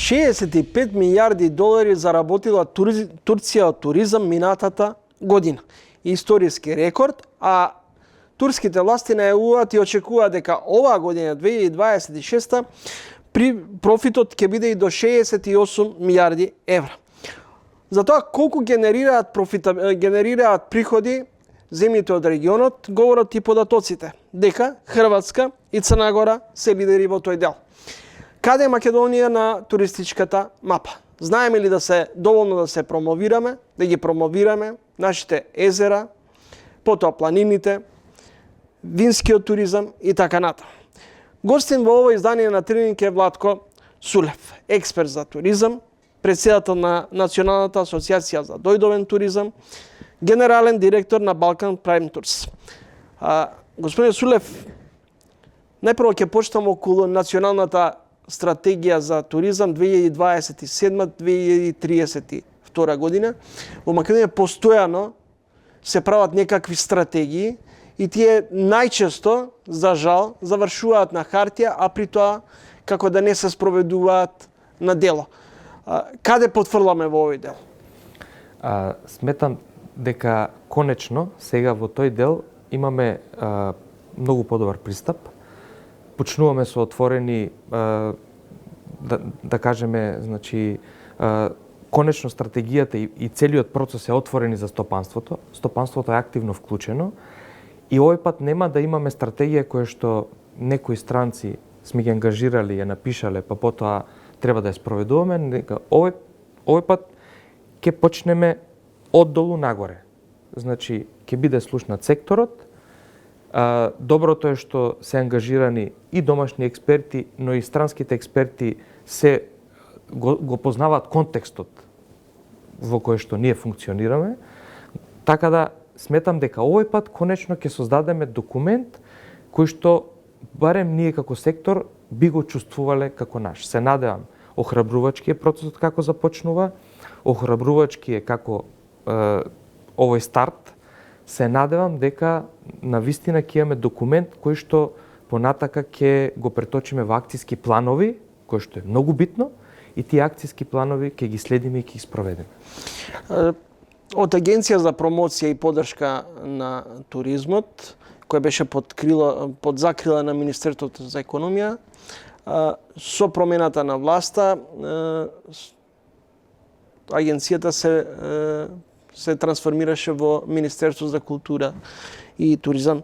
65 милиарди долари заработила Турција од туризам минатата година. Историски рекорд, а турските власти најавуваат и очекуваат дека оваа година 2026 профитот ќе биде и до 68 милиарди евра. За тоа колку генерираат приходи земјите од регионот, говорат и податоците, дека Хрватска и Црна Гора се лидери во тој дел. Каде е Македонија на туристичката мапа? Знаеме ли доволно да се промовираме, да ги промовираме нашите езера, потоа планините, винскиот туризам и така натаму. Гостин во ово издание на Тренинг е Владко Сулев, експерт за туризам, претседател на Националната асоциација за дојдовен туризам, генерален директор на Balkan Prime Tours. Господин Сулев, најпрво ќе почнам околу националната стратегија за туризам 2027-2032 година. Во Македонија постојано се прават некакви стратегии и тие најчесто, за жал, завршуваат на хартија, а при тоа како да не се спроведуваат на дело. Каде потфрламе во овој дел? Сметам дека конечно сега во тој дел имаме многу подобар пристап. Почнуваме со отворени да кажеме, значи конечно стратегијата и целиот процес е отворени за стопанството. Стопанството е активно вклучено и овој пат нема да имаме стратегија која што некои странци сме ги ангажирали, ја напишале, па потоа треба да ја спроведуваме. Овој пат ќе почнеме оддолу нагоре. Значи, ќе биде слушнат секторот. Доброто е што се ангажирани и домашни експерти, но и странските експерти го познаваат контекстот во кој што ние функционираме. Така да сметам дека овој пат конечно ќе создадеме документ кој што барем ние како сектор би го чувствувале како наш. Се надевам, охрабрувачки е процесот како започнува, охрабрувачки е како овој старт. Се надевам дека на вистина ќе имаме документ кој што понатака ќе го преточиме во акциски планови, кој што е многу битно, и тие акциски планови ќе ги следиме и ќе ги спроведеме. Од Агенција за промоција и поддршка на туризмот, која беше под закрила на Министерството за економија, со промената на власта, агенцијата се трансформираше во Министерство за култура и туризам.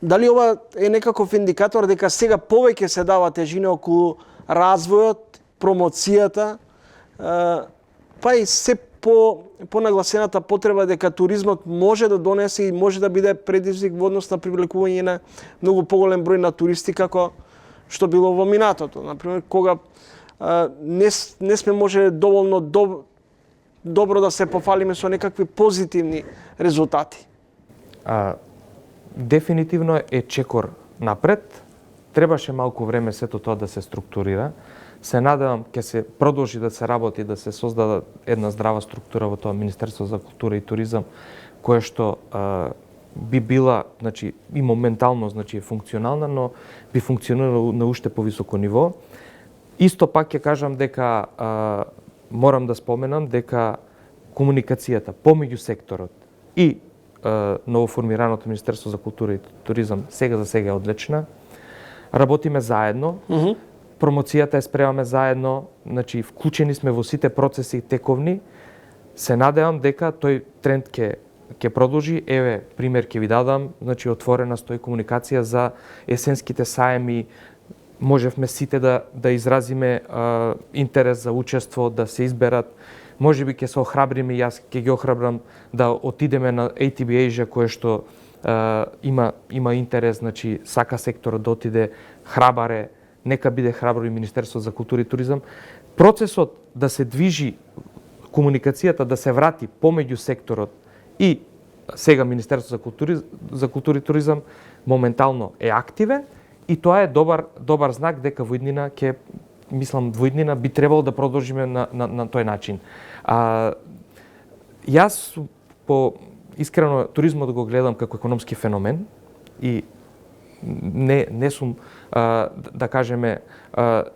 Дали ова е некаков индикатор дека сега повеќе се дава тежина околу развојот, промоцијата, па и се по нагласената потреба дека туризмот може да донесе и може да биде предизвик во однос на привлекување на многу поголем број на туристи како што било во минатото. Например, кога не сме можеле доволно добро да се пофалиме со некакви позитивни резултати. Дефинитивно е чекор напред. Требаше малку време сето тоа да се структурира. Се надевам ќе се продолжи да се работи, да се создаде една здрава структура во тоа Министерство за култура и туризам, која што би била, значи, и моментално, значи, функционална, но би функционирала на уште повисоко ниво. Исто пак ќе кажам дека морам да споменам дека комуникацијата помеѓу секторот и новоформираното Министерство за култура и туризам сега за сега е одлична. Работиме заедно. Промоцијата ја спремаме заедно, значи вклучени сме во сите процеси тековни. Се надевам дека тој тренд ќе продолжи. Еве, пример ќе ви дадам, значи отворена стои комуникација за есенските саеми. Можевме сите да изразиме интерес за учество, да се изберат. Можеби ќе се охрабриме, јас ќе ги охрабрам да отидеме на ATB Asia, кој што има интерес, значи сака секторот да отиде, храбар е, нека биде храбро и Министерство за култура и туризам. Процесот да се движи комуникацијата, да се врати помеѓу секторот и сега Министерство за култура и туризам моментално е активен и тоа е добар знак дека во иднина би требало да продолжиме на тој начин. Јас искрено туризмот го гледам како економски феномен и не сум да кажеме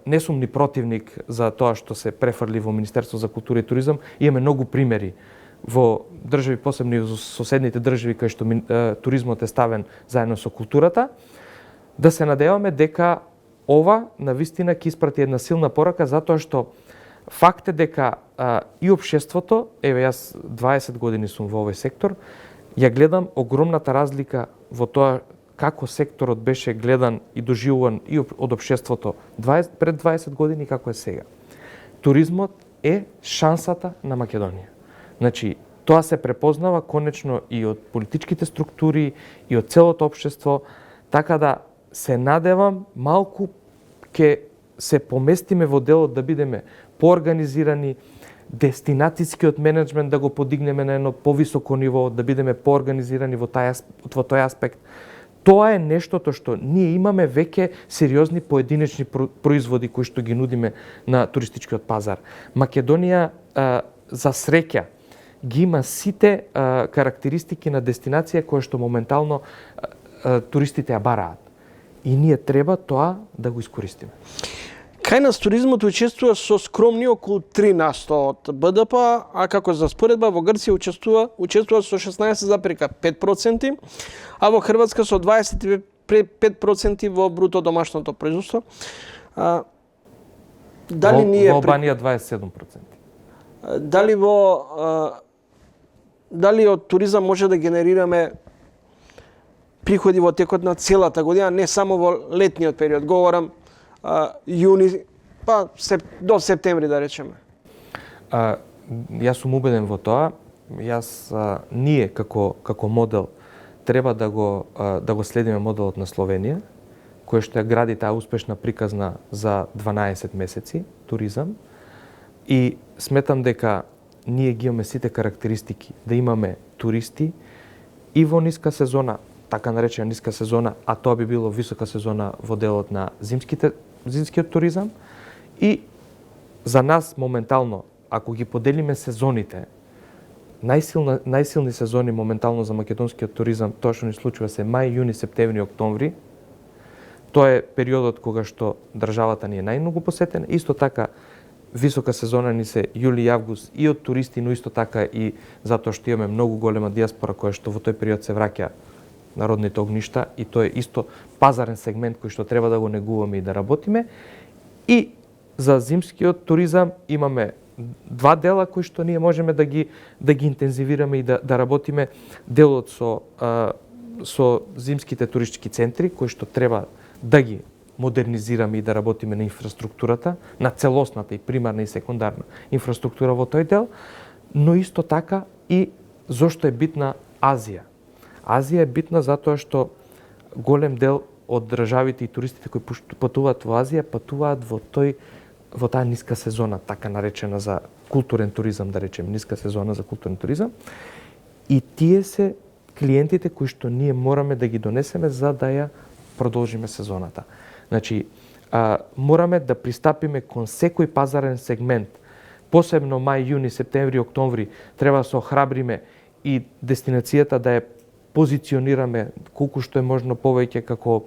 не сум ни противник за тоа што се префрли во Министерство за култура и туризам. Имаме многу примери во држави, посебно и во соседните држави кај што туризмот е ставен заедно со културата. Да се надеваме дека ова навистина ќе испрати една силна порака, затоа што факт е дека и општеството, еве јас 20 години сум во овој сектор, ја гледам огромната разлика во тоа како секторот беше гледан и доживуван и од општеството пред 20 години како е сега. Туризмот е шансата на Македонија. Значи, тоа се препознава конечно и од политичките структури и од целото општество, така да се надевам малку ќе се поместиме во делот да бидеме поорганизирани, дестинацијскиот менеджмент да го подигнеме на едно повисоко ниво, да бидеме поорганизирани во тој аспект. Тоа е нештото што ние имаме веќе сериозни поединечни производи кои што ги нудиме на туристичкиот пазар. Македонија за среќа ги има сите карактеристики на дестинација која што моментално туристите ја бараат. И ние треба тоа да го искористиме. Кај нас туризмот учествува со скромни околу 3% од БДП, а како за споредба во Грција учествува со 16,5%, а во Хрватска со 25% во бруто домашното производство. Дали ние во Албанија 27%. Дали од туризам може да генерираме приходи во текот на целата година, не само во летниот период, говорам јуни, па до септември да речеме. Јас сум убеден во тоа. Ние како модел треба да го следиме моделот на Словенија, кој што ја гради таа успешна приказна за 12 месеци туризам, и сметам дека ние ги имаме сите карактеристики да имаме туристи и во ниска сезона, така наречена ниска сезона, а тоа би било висока сезона во делот на зимскиот туризам. И за нас моментално, ако ги поделиме сезоните, најсилни сезони моментално за македонскиот туризам, тоа што ни случува се мај, јуни, септември, октомври. Тоа е периодот кога што државата ни е најмногу посетена. Исто така висока сезона ни се јули и август и од туристи, но исто така и затоа што имаме многу голема диаспора која што во тој период се враќа народните огништа, и тоа е исто пазарен сегмент кој што треба да го негуваме и да работиме. И за зимскиот туризам имаме два дела кои што ние можеме да ги интензивираме и да работиме. Делот со зимските туристички центри кои што треба да ги модернизираме и да работиме на инфраструктурата, на целосната и примарна и секундарна инфраструктура во тој дел, но исто така и зошто е битна Азија. Азија е битна затоа што голем дел од државите и туристите кои патуваат во Азија патуваат во таа ниска сезона, така наречена за културен туризам, да речеме, ниска сезона за културен туризам. И тие се клиентите кои што ние мораме да ги донесеме за да ја продолжиме сезоната. Значи, мораме да пристапиме кон секој пазарен сегмент, посебно мај, јуни, септември, октомври, треба да се охрабриме и дестинацијата да ја позиционираме колку што е можно повеќе како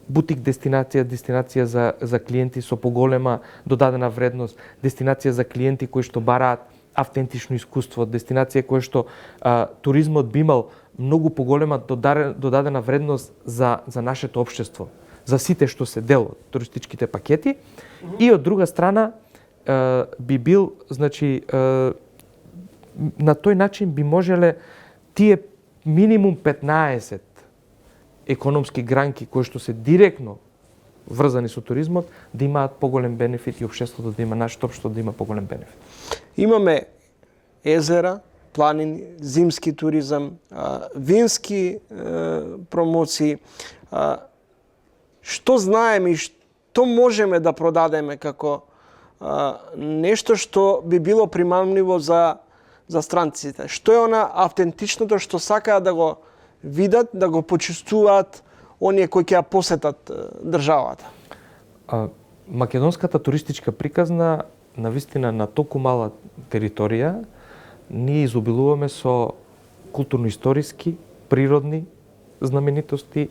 бутик дестинација за клиенти со поголема додадена вредност, дестинација за клиенти кои што бараат автентично искуство, дестинација која што туризмот би имал многу поголема додадена вредност за нашето општество, за сите што се дел од туристичките пакети. И од друга страна би бил, значи, на тој начин би можеле тие минимум 15 економски гранки кои што се директно врзани со туризмот да имаат поголем бенефит и општеството да има, нашето општество да има поголем бенефит. Имаме езера, планини, зимски туризам, вински промоции. Што знаеме и што можеме да продадеме како нешто што би било примамливо за странците? Што е она автентичното што сакаат да го видат, да го почувствуваат оние кои ќе ја посетат државата? Македонската туристичка приказна навистина на толку мала територија ние изобилуваме со културно-историски, природни знаменитости,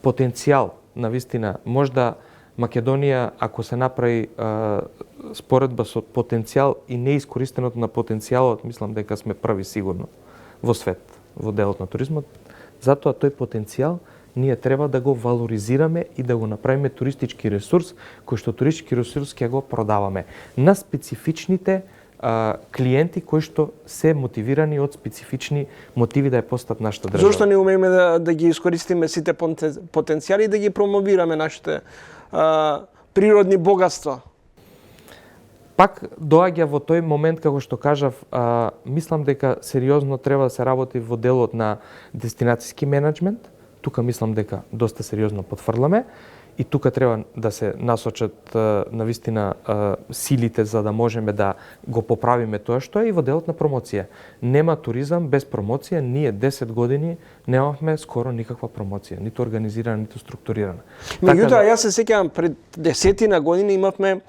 потенцијал, навистина, можда Македонија, ако се направи споредба со потенцијал и неискористеното на потенцијалот, мислам дека сме први сигурно во свет, во делот на туризмот. Затоа тој потенцијал ние треба да го валоризираме и да го направиме туристички ресурс, кој што туристички ресурс ќе го продаваме на специфичните клиенти кои што се мотивирани од специфични мотиви да ја постат нашата држава. Зошто не умееме да ги искористиме сите потенцијали и да ги промовираме нашите природни богатства? Пак доаѓа во тој момент, како што кажав, мислам дека сериозно треба да се работи во делот на дестинацијски менеджмент. Тука мислам дека доста сериозно потврламе и тука треба да се насочат навистина силите за да можеме да го поправиме тоа што е и во делот на промоција. Нема туризам без промоција. Ние 10 години немавме скоро никаква промоција, ниту организирана, ниту структурирана. Меѓутоа, јас се сеќавам пред 10 години имавме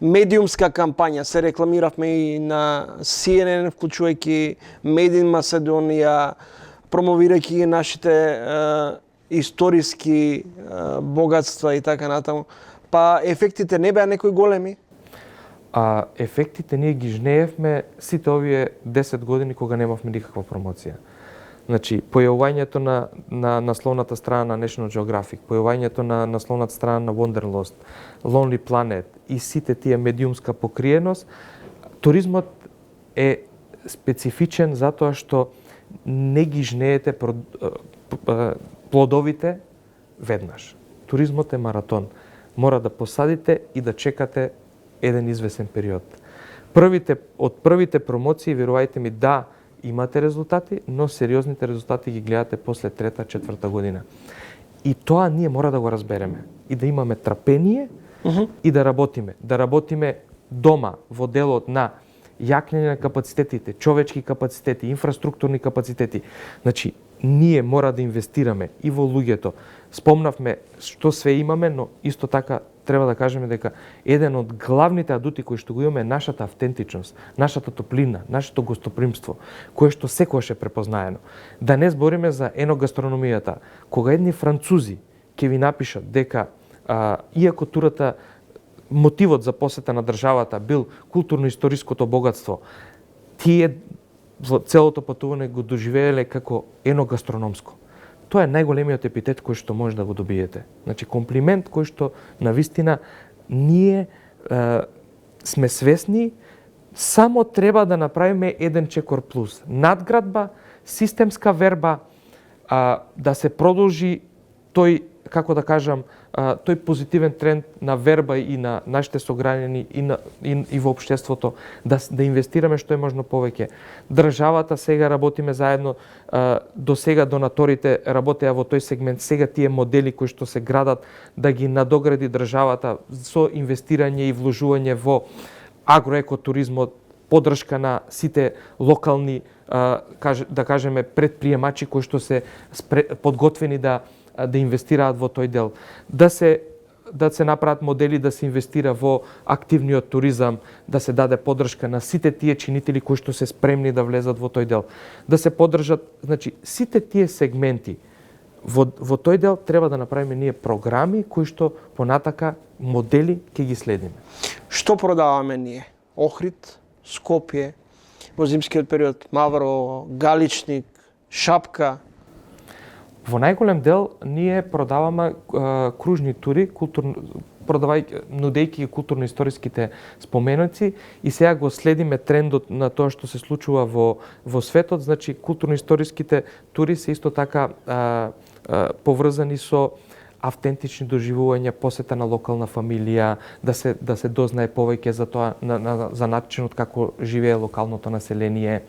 медиумска кампања, се рекламиравме и на CNN, вклучувајќи Made in Macedonia, промовирајќи ги нашите историски богатства и така натаму. Па ефектите не беа некои големи? Ефектите ние ги жнеевме сите овие 10 години кога немавме никаква промоција. Значи, појавувањето на насловната страна на National Geographic, појавувањето на насловната страна на Wanderlust, Lonely Planet и сите тие медиумска покриеност, туризмот е специфичен затоа што не ги жнеете плодовите веднаш. Туризмот е маратон. Мора да посадите и да чекате еден извесен период. Од првите промоции, верувајте ми, да, имате резултати, но сериозните резултати ги гледате после трета, четврта година. И тоа ние мора да го разбереме. И да имаме трпение и да работиме. Да работиме дома во делот на јакнење на капацитетите, човечки капацитети, инфраструктурни капацитети. Значи, ние мора да инвестираме и во луѓето. Спомнавме што све имаме, но исто така треба да кажеме дека еден од главните адути кои што го имаме е нашата автентичност, нашата топлина, нашето гостопримство, кое што секогаш е препознаено. Да не збориме за еногастрономијата. Кога едни французи ќе ви напишат дека иако турата мотивот за посета на државата бил културно-историското богатство, тие во целото патување го доживееле како еногастрономско. Тоа е најголемиот епитет кој што може да го добиете. Значи, комплимент кој што навистина ние сме свесни, само треба да направиме еден чекор плюс. Надградба, системска верба, да се продолжи тој, како да кажам, тој позитивен тренд на верба и на нашите сограѓани и во општеството, да инвестираме што е можно повеќе. Државата сега работиме заедно, до сега донаторите работеа во тој сегмент, сега тие модели кои што се градат да ги надогради државата со инвестирање и вложување во агроекотуризмот, поддршка на сите локални, да кажеме, предприемачи кои што се подготвени да инвестираат во тој дел, да се направат модели да се инвестира во активниот туризам, да се даде поддршка на сите тие чинители кои што се спремни да влезат во тој дел, да се поддржат, значи сите тие сегменти во тој дел треба да направиме ние програми кои што понатака модели ќе ги следиме. Што продаваме ние? Охрид, Скопје, во зимскиот период, Мавро, Галичник, Шапка. Во најголем дел ние продаваме кружни тури, нудејќи културно-историските споменоци и сега го следиме трендот на тоа што се случува во светот. Значи, културно-историските тури се исто така поврзани со автентични доживувања, посета на локална фамилија, да се дознае повеќе за тоа, за начинот како живее локалното население,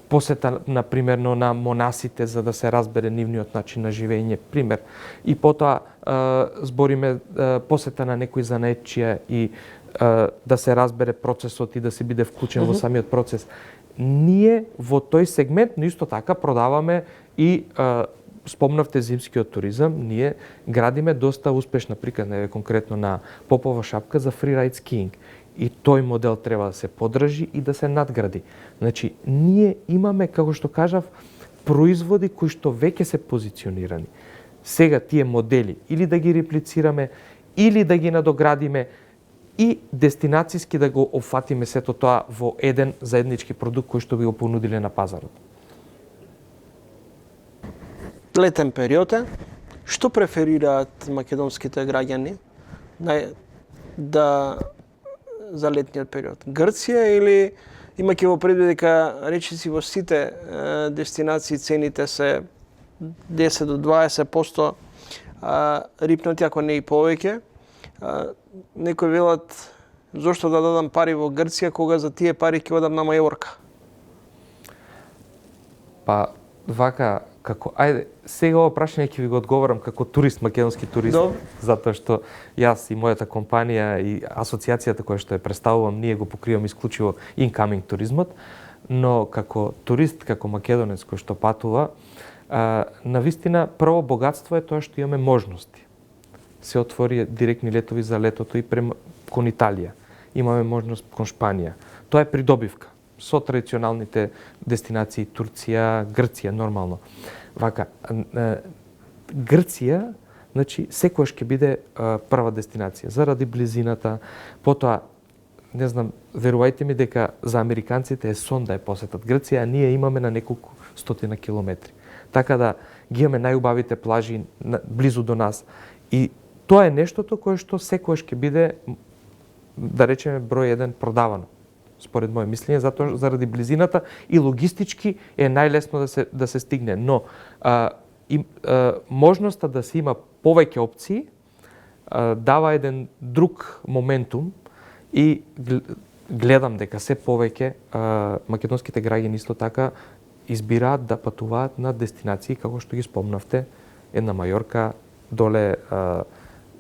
посета, напримерно, на монасите за да се разбере нивниот начин на живење, пример. И потоа збориме посета на некој занаетчија и да се разбере процесот и да се биде вклучен во самиот процес. Ние во тој сегмент, но исто така продаваме и спомнавте зимскиот туризам, ние градиме доста успешна приказ, конкретно на Попова Шапка за фрирайд скиинг. И тој модел треба да се поддржи и да се надгради. Значи, ние имаме, како што кажав, производи кои што веќе се позиционирани. сега тие модели или да ги реплицираме, или да ги надоградиме и дестинацијски да го опфатиме сето тоа во еден заеднички продукт кој што би го понудиле на пазарот. Летен период е. Што преферираат македонските граѓани за летниот период? Грција или имајќи во предвид дека речиси во сите дестинации цените се 10 до 20% рипнати, ако не и повеќе. Некои велат зошто да дадам пари во Грција кога за тие пари ќе одам на Мајорка? Па вака како сега ова прашање ќе ви го одговорам како турист, македонски турист, затоа што јас и мојата компанија и асоциацијата која што ја представувам, ние го покриваме исклучиво incoming туризмот, но како турист, како македонец кој што патува, навистина прво богатство е тоа што имаме можности. Се отвори директни летови за летото и кон Италија. Имаме можност кон Шпанија. Тоа е придобивка со традиционалните дестинации Турција, Грција нормално. Вака, Грција, значи секогаш ќе биде прва дестинација заради близината. Потоа, не знам, верувајте ми дека за американците е сон да ја посетат Грција, а ние имаме на неколку стотина километри. Така да ги имаме најубавите плажи близу до нас. И тоа е нештото кое што секогаш ќе биде, да речеме, број 1 продавано. Според моје мислење, затоа заради близината и логистички е најлесно да се стигне. Но можноста да се има повеќе опции дава еден друг моментум и гледам дека се повеќе македонските граѓани исто така избираат да патуваат на дестинации како што ги спомнавте, една Мајорка, доле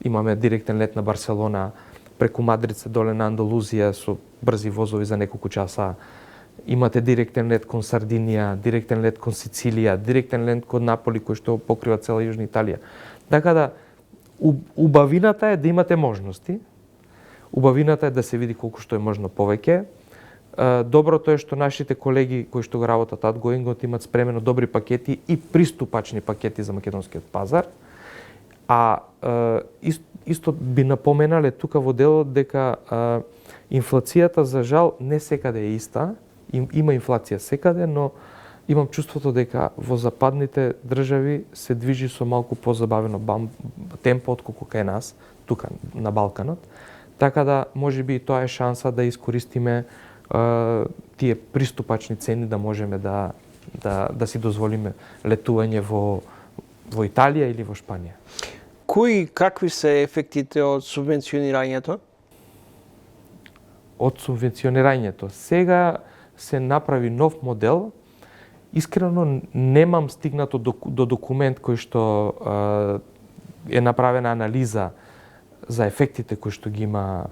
имаме директен лет на Барселона, преку Мадрица доле на Андалузија со брзи возови за неколку часа. Имате директен лет кон Сардинија, директен лет кон Сицилија, директен лет кон Наполи кој што покрива цела Јужна Италија. Така да убавината е да имате можности. Убавината е да се види колку што е можно повеќе. Доброто е што нашите колеги кои што го работат outgoing имат спремено добри пакети и приступачни пакети за македонскиот пазар. А исто би напоменале тука во делот дека инфлацијата за жал не секаде е иста. Има инфлација секаде, но имам чувството дека во западните држави се движи со малку позабавено темпо отколку кај нас, тука на Балканот. Така да можеби и тоа е шанса да искористиме тие приступачни цени да можеме да си дозволиме летување во Италија или во Шпанија. Какви се ефектите од субвенционирањето? Од субвенционирањето. Сега се направи нов модел. Искрено немам стигнато до документ кој што е направена анализа за ефектите кои што ги има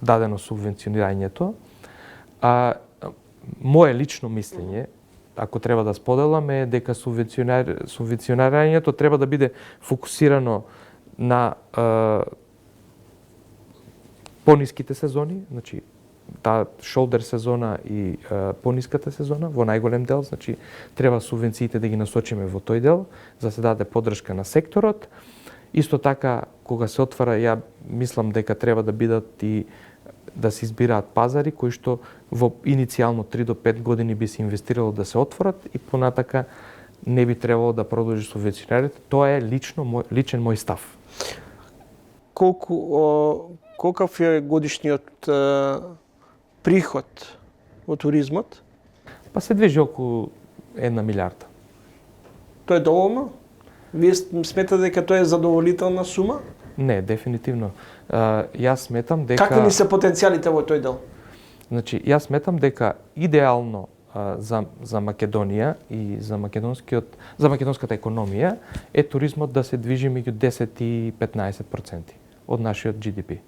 дадено субвенционирањето. Моje лично мислење, ако треба да споделам, е дека субвенционирањето треба да биде фокусирано на пониските сезони, значи таа шолдер сезона и пониската сезона во најголем дел, значи треба субвенциите да ги насочиме во тој дел за да се даде поддршка на секторот. Исто така, кога се отвара, ја мислам дека треба да бидат и да се избираат пазари кои што во иницијално 3 до 5 години би се инвестирало да се отворат и понатака не би требало да продолжи субвенционирањето. Тоа е личен мој став. Колкав е годишниот приход во туризмот? Па се движи околу 1 милиарда. Тоа е доволно? Вие сметате дека тоа е задоволителна сума? Не, дефинитивно. Јас сметам дека... Какви ни се потенцијалите во тој дел? Значи, јас сметам дека идеално за Македонија и за македонската економија е туризмот да се движи меѓу 10 и 15% од нашиот GDP.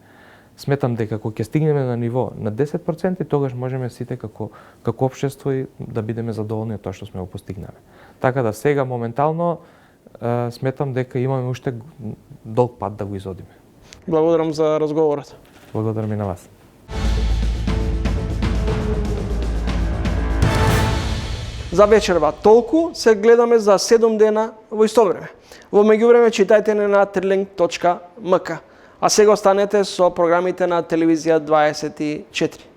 Сметам дека кога ќе стигнеме на ниво на 10%, тогаш можеме сите како општество и да бидеме задоволни од тоа што сме го постигнале. Така да сега моментално сметам дека имаме уште долг пат да го изодиме. Благодарам за разговорот. Благодарам и на вас. За вечерва толку, се гледаме за 7 дена во исто време. Во меѓувреме читајте на trilling.mk. А сега останете со програмите на телевизија 24.